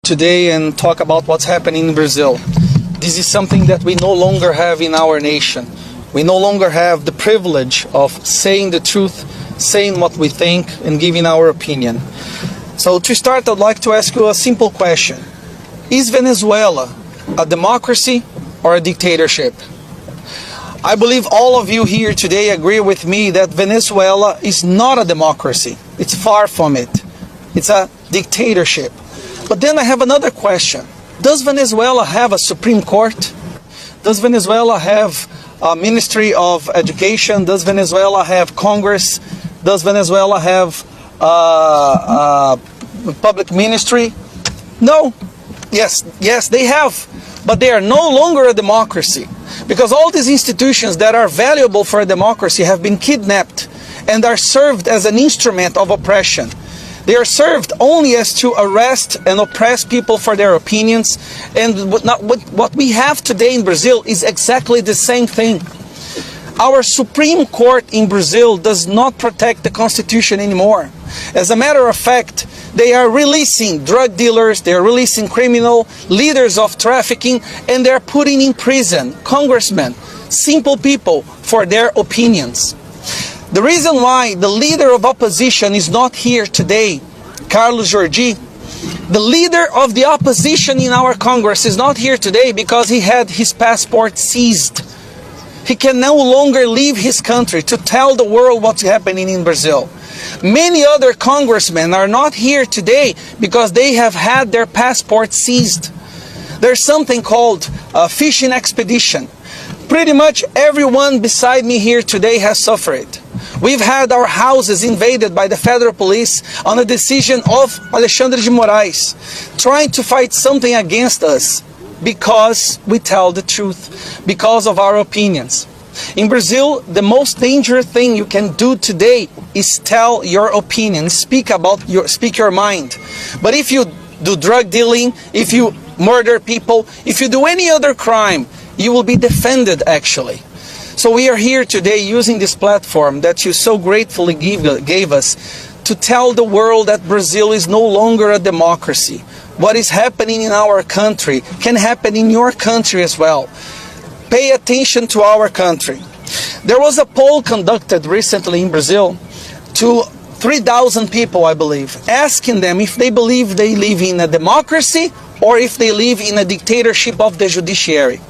today and talk about what's happening in Brazil. This is something that we no longer have in our nation. We no longer have the privilege of saying the truth, saying what we think, and giving our opinion. So to start, I'd like to ask you a simple question. Is Venezuela a democracy or a dictatorship? I believe all of you here today agree with me that Venezuela is not a democracy. It's far from it. It's a dictatorship. But then I have another question. Does Venezuela have a Supreme Court? Does Venezuela have a Ministry of Education? Does Venezuela have Congress? Does Venezuela have public ministry? No. Yes, they have. But they are no longer a democracy. Because all these institutions that are valuable for a democracy have been kidnapped and are served as an instrument of oppression. They are served only as to arrest and oppress people for their opinions. And what we have today in Brazil is exactly the same thing. Our Supreme Court in Brazil does not protect the Constitution anymore. As a matter of fact, they are releasing drug dealers, they are releasing criminal leaders of trafficking, and they are putting in prison congressmen, simple people, for their opinions. The reason why the leader of opposition is not here today, Carlos Jordi, the leader of the opposition in our Congress is not here today because he had his passport seized. He can no longer leave his country to tell the world what's happening in Brazil. Many other congressmen are not here today because they have had their passports seized. There's something called a fishing expedition. Pretty much everyone beside me here today has suffered. We've had our houses invaded by the federal police on a decision of Alexandre de Moraes, trying to fight something against us because we tell the truth, because of our opinions. In Brazil, the most dangerous thing you can do today is tell your opinion, speak your mind. But if you do drug dealing, if you murder people, if you do any other crime, you will be defended actually. So we are here today using this platform that you so gratefully gave us to tell the world that Brazil is no longer a democracy. What is happening in our country can happen in your country as well. Pay attention to our country. There was a poll conducted recently in Brazil to 3,000 people, I believe, asking them if they believe they live in a democracy or if they live in a dictatorship of the judiciary.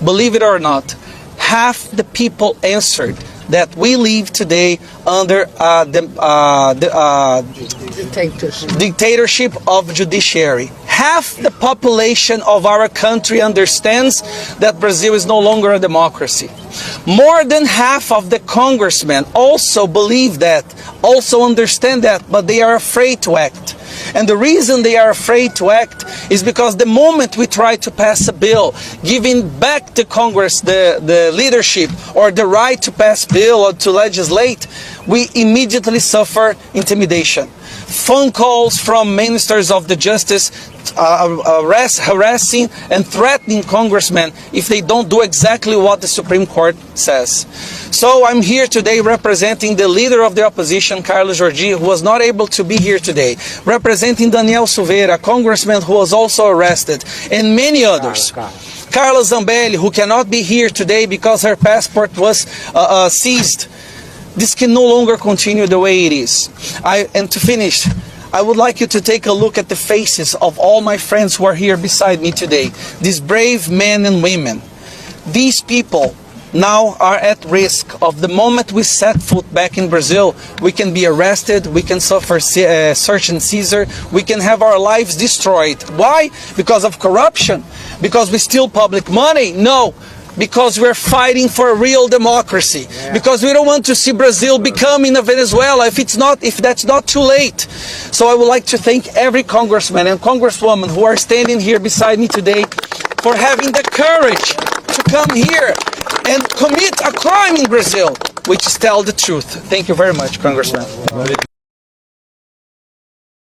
Believe it or not, half the people answered that we live today under dictatorship of judiciary. Half the population of our country understands that Brazil is no longer a democracy. More than half of the congressmen also believe that, also understand that, but they are afraid to act. And the reason they are afraid to act is because the moment we try to pass a bill giving back to Congress the leadership or the right to pass bill or to legislate, we immediately suffer intimidation. Phone calls from ministers of the justice harassing and threatening congressmen if they don't do exactly what the Supreme Court says. So I'm here today representing the leader of the opposition, Carlos Jordi, who was not able to be here today, representing Daniel Silveira, a congressman who was also arrested, and many others. Carla Zambelli, who cannot be here today because her passport was seized. This can no longer continue the way it is. And to finish, I would like you to take a look at the faces of all my friends who are here beside me today. These brave men and women. These people now are at risk of the moment we set foot back in Brazil, we can be arrested, we can suffer search and seizure, we can have our lives destroyed. Why? Because of corruption? Because we steal public money? No. Because we're fighting for a real democracy. Yeah. Because we don't want to see Brazil becoming a Venezuela if that's not too late. So I would like to thank every congressman and congresswoman who are standing here beside me today for having the courage to come here and commit a crime in Brazil, which is tell the truth. Thank you very much, Congressman.